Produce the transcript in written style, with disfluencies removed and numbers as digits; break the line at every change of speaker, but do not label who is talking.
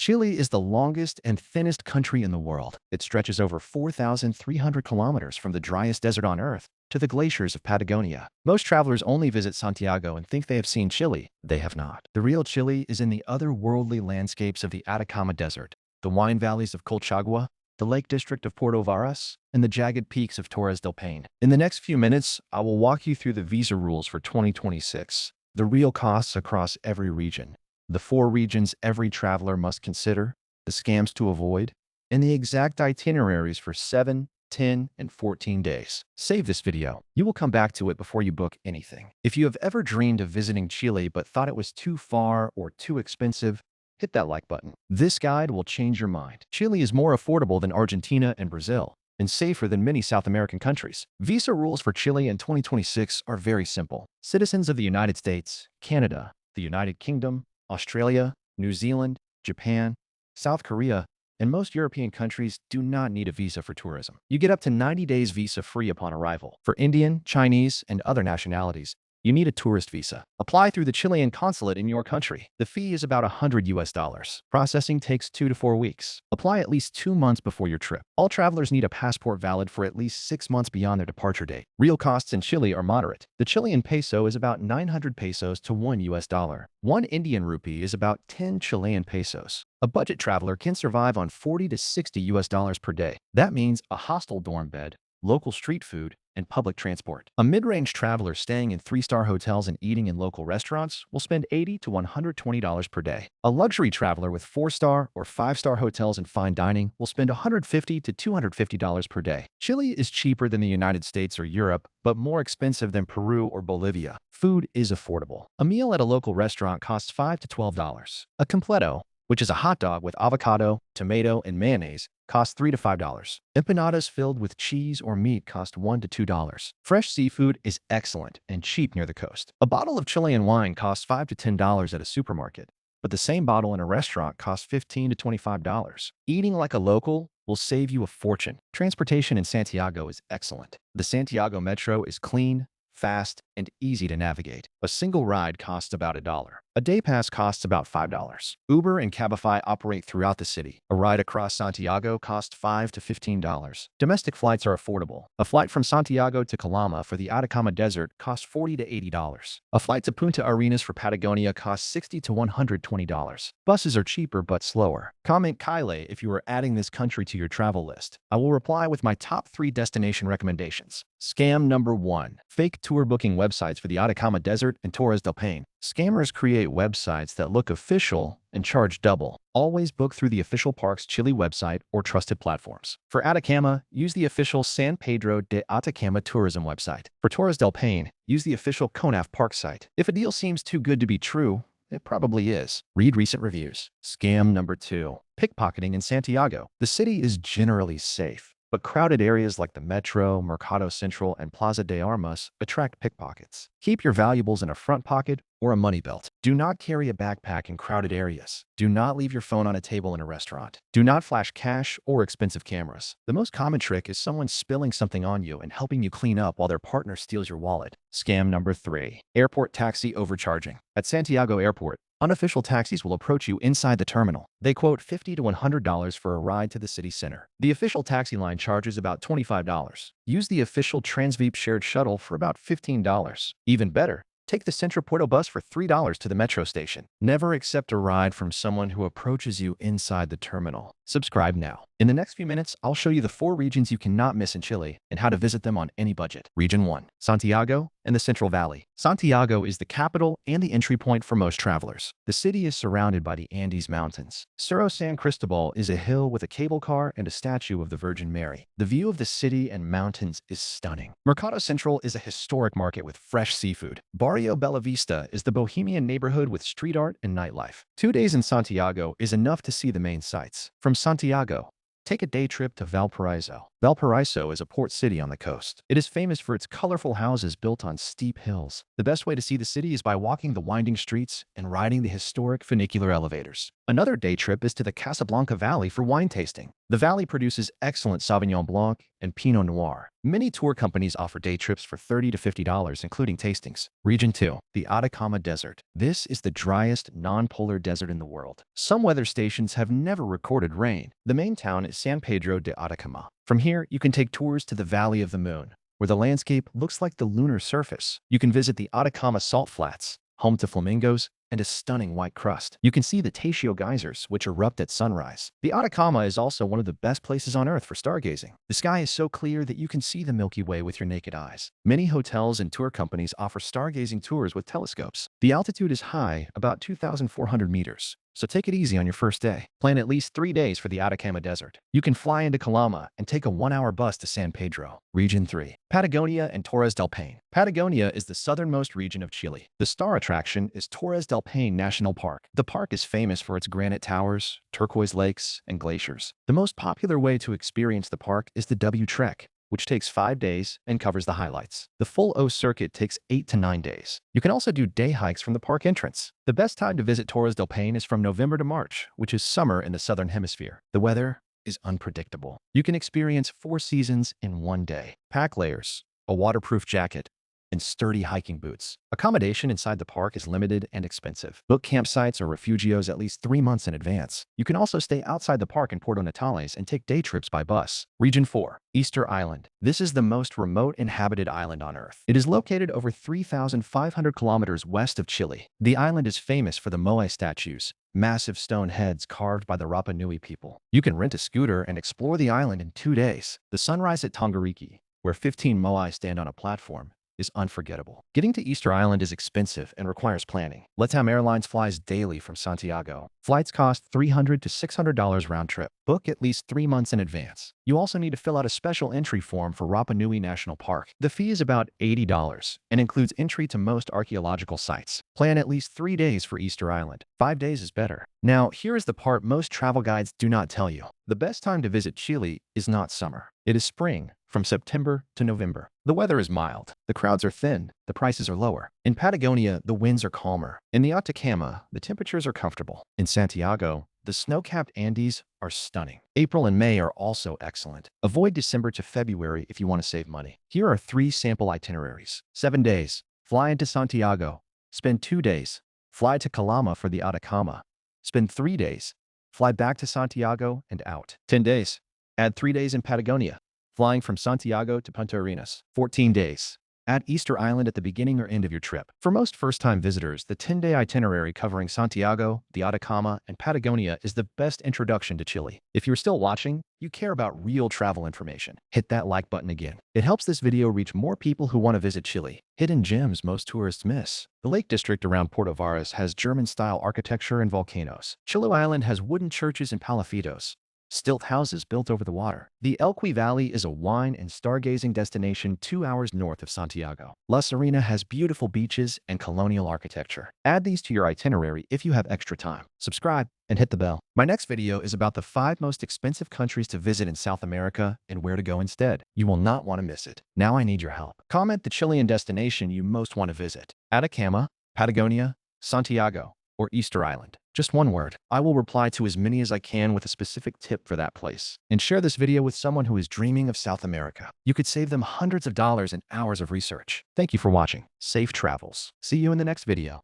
Chile is the longest and thinnest country in the world. It stretches over 4,300 kilometers from the driest desert on Earth to the glaciers of Patagonia. Most travelers only visit Santiago and think they have seen Chile. They have not. The real Chile is in the otherworldly landscapes of the Atacama Desert, the wine valleys of Colchagua, the Lake District of Puerto Varas, and the jagged peaks of Torres del Paine. In the next few minutes, I will walk you through the visa rules for 2026, the real costs across every region, the 4 regions every traveler must consider, the scams to avoid, and the exact itineraries for 7, 10, and 14 days. Save this video. You will come back to it before you book anything. If you have ever dreamed of visiting Chile but thought it was too far or too expensive, hit that like button. This guide will change your mind. Chile is more affordable than Argentina and Brazil, and safer than many South American countries. Visa rules for Chile in 2026 are very simple. Citizens of the United States, Canada, the United Kingdom, Australia, New Zealand, Japan, South Korea, and most European countries do not need a visa for tourism. You get up to 90 days visa-free upon arrival. For Indian, Chinese, and other nationalities, you need a tourist visa. Apply through the Chilean consulate in your country. The fee is about $100. Processing takes 2 to 4 weeks. Apply at least 2 months before your trip. All travelers need a passport valid for at least 6 months beyond their departure date. Real costs in Chile are moderate. The Chilean peso is about 900 pesos to $1. 1 Indian rupee is about 10 Chilean pesos. A budget traveler can survive on $40 to $60 per day. That means a hostel dorm bed, local street food, and public transport. A mid-range traveler staying in 3-star hotels and eating in local restaurants will spend $80 to $120 per day. A luxury traveler with 4-star or 5-star hotels and fine dining will spend $150 to $250 per day. Chile is cheaper than the United States or Europe, but more expensive than Peru or Bolivia. Food is affordable. A meal at a local restaurant costs $5 to $12. A completo, which is a hot dog with avocado, tomato, and mayonnaise, costs $3 to $5. Empanadas filled with cheese or meat cost $1 to $2. Fresh seafood is excellent and cheap near the coast. A bottle of Chilean wine costs $5 to $10 at a supermarket, but the same bottle in a restaurant costs $15 to $25. Eating like a local will save you a fortune. Transportation in Santiago is excellent. The Santiago Metro is clean, fast, and easy to navigate. A single ride costs about $1. A day pass costs about $5. Uber and Cabify operate throughout the city. A ride across Santiago costs $5 to $15. Domestic flights are affordable. A flight from Santiago to Calama for the Atacama Desert costs $40 to $80. A flight to Punta Arenas for Patagonia costs $60 to $120. Buses are cheaper but slower. Comment Chile if you are adding this country to your travel list. I will reply with my top 3 destination recommendations. Scam number 1. Fake tour booking websites for the Atacama Desert and Torres del Paine. Scammers create websites that look official and charge double. Always book through the official Parks Chile website or trusted platforms. For Atacama, use the official San Pedro de Atacama tourism website. For Torres del Paine, use the official CONAF Park site. If a deal seems too good to be true, it probably is. Read recent reviews. Scam number 2. Pickpocketing in Santiago. The city is generally safe, but crowded areas like the Metro, Mercado Central, and Plaza de Armas attract pickpockets. Keep your valuables in a front pocket or a money belt. Do not carry a backpack in crowded areas. Do not leave your phone on a table in a restaurant. Do not flash cash or expensive cameras. The most common trick is someone spilling something on you and helping you clean up while their partner steals your wallet. Scam number 3. Airport taxi overcharging. At Santiago Airport, unofficial taxis will approach you inside the terminal. They quote $50 to $100 for a ride to the city center. The official taxi line charges about $25. Use the official Transveep shared shuttle for about $15. Even better, take the Centro Puerto bus for $3 to the metro station. Never accept a ride from someone who approaches you inside the terminal. Subscribe now. In the next few minutes, I'll show you the 4 regions you cannot miss in Chile and how to visit them on any budget. Region 1. Santiago and the Central Valley. Santiago is the capital and the entry point for most travelers. The city is surrounded by the Andes Mountains. Cerro San Cristobal is a hill with a cable car and a statue of the Virgin Mary. The view of the city and mountains is stunning. Mercado Central is a historic market with fresh seafood. Barrio Bella Vista is the bohemian neighborhood with street art and nightlife. 2 days in Santiago is enough to see the main sights. From Santiago, take a day trip to Valparaiso. Valparaiso is a port city on the coast. It is famous for its colorful houses built on steep hills. The best way to see the city is by walking the winding streets and riding the historic funicular elevators. Another day trip is to the Casablanca Valley for wine tasting. The valley produces excellent Sauvignon Blanc and Pinot Noir. Many tour companies offer day trips for $30 to $50, including tastings. Region 2. The Atacama Desert. This is the driest, non-polar desert in the world. Some weather stations have never recorded rain. The main town is San Pedro de Atacama. From here, you can take tours to the Valley of the Moon, where the landscape looks like the lunar surface. You can visit the Atacama Salt Flats, home to flamingos, and a stunning white crust. You can see the Taisho geysers, which erupt at sunrise. The Atacama is also one of the best places on Earth for stargazing. The sky is so clear that you can see the Milky Way with your naked eyes. Many hotels and tour companies offer stargazing tours with telescopes. The altitude is high, about 2,400 meters. So take it easy on your first day. Plan at least 3 days for the Atacama Desert. You can fly into Calama and take a 1-hour bus to San Pedro. Region 3. Patagonia and Torres del Paine. Patagonia is the southernmost region of Chile. The star attraction is Torres del Paine National Park. The park is famous for its granite towers, turquoise lakes, and glaciers. The most popular way to experience the park is the W Trek, which takes 5 days and covers the highlights. The full O circuit takes 8 to 9 days. You can also do day hikes from the park entrance. The best time to visit Torres del Paine is from November to March, which is summer in the southern hemisphere. The weather is unpredictable. You can experience 4 seasons in one day. Pack layers, a waterproof jacket, and sturdy hiking boots. Accommodation inside the park is limited and expensive. Book campsites or refugios at least 3 months in advance. You can also stay outside the park in Puerto Natales and take day trips by bus. Region 4. Easter Island. This is the most remote inhabited island on Earth. It is located over 3,500 kilometers west of Chile. The island is famous for the moai statues, massive stone heads carved by the Rapa Nui people. You can rent a scooter and explore the island in 2 days. The sunrise at Tongariki, where 15 moai stand on a platform, is unforgettable. Getting to Easter Island is expensive and requires planning. LATAM Airlines flies daily from Santiago. Flights cost $300 to $600 round trip. Book at least 3 months in advance. You also need to fill out a special entry form for Rapa Nui National Park. The fee is about $80 and includes entry to most archaeological sites. Plan at least 3 days for Easter Island. 5 days is better. Now, here is the part most travel guides do not tell you. The best time to visit Chile is not summer. It is spring, from September to November. The weather is mild, the crowds are thin, the prices are lower. In Patagonia, the winds are calmer. In the Atacama, the temperatures are comfortable. In Santiago, the snow-capped Andes are stunning. April and May are also excellent. Avoid December to February if you want to save money. Here are 3 sample itineraries. 7 days. Fly into Santiago. Spend 2 days. Fly to Calama for the Atacama. Spend 3 days. Fly back to Santiago and out. 10 days. Add 3 days in Patagonia, flying from Santiago to Punta Arenas. 14 days. Add Easter Island at the beginning or end of your trip. For most first-time visitors, the 10-day itinerary covering Santiago, the Atacama, and Patagonia is the best introduction to Chile. If you're still watching, you care about real travel information. Hit that like button again. It helps this video reach more people who want to visit Chile. Hidden gems most tourists miss. The Lake District around Puerto Varas has German-style architecture and volcanoes. Chiloé Island has wooden churches and palafitos, stilt houses built over the water. The Elqui Valley is a wine and stargazing destination 2 hours north of Santiago. La Serena has beautiful beaches and colonial architecture. Add these to your itinerary if you have extra time. Subscribe and hit the bell. My next video is about the 5 most expensive countries to visit in South America and where to go instead. You will not want to miss it. Now I need your help. Comment the Chilean destination you most want to visit: Atacama, Patagonia, Santiago, or Easter Island. Just one word. I will reply to as many as I can with a specific tip for that place. And share this video with someone who is dreaming of South America. You could save them hundreds of dollars and hours of research. Thank you for watching. Safe travels. See you in the next video.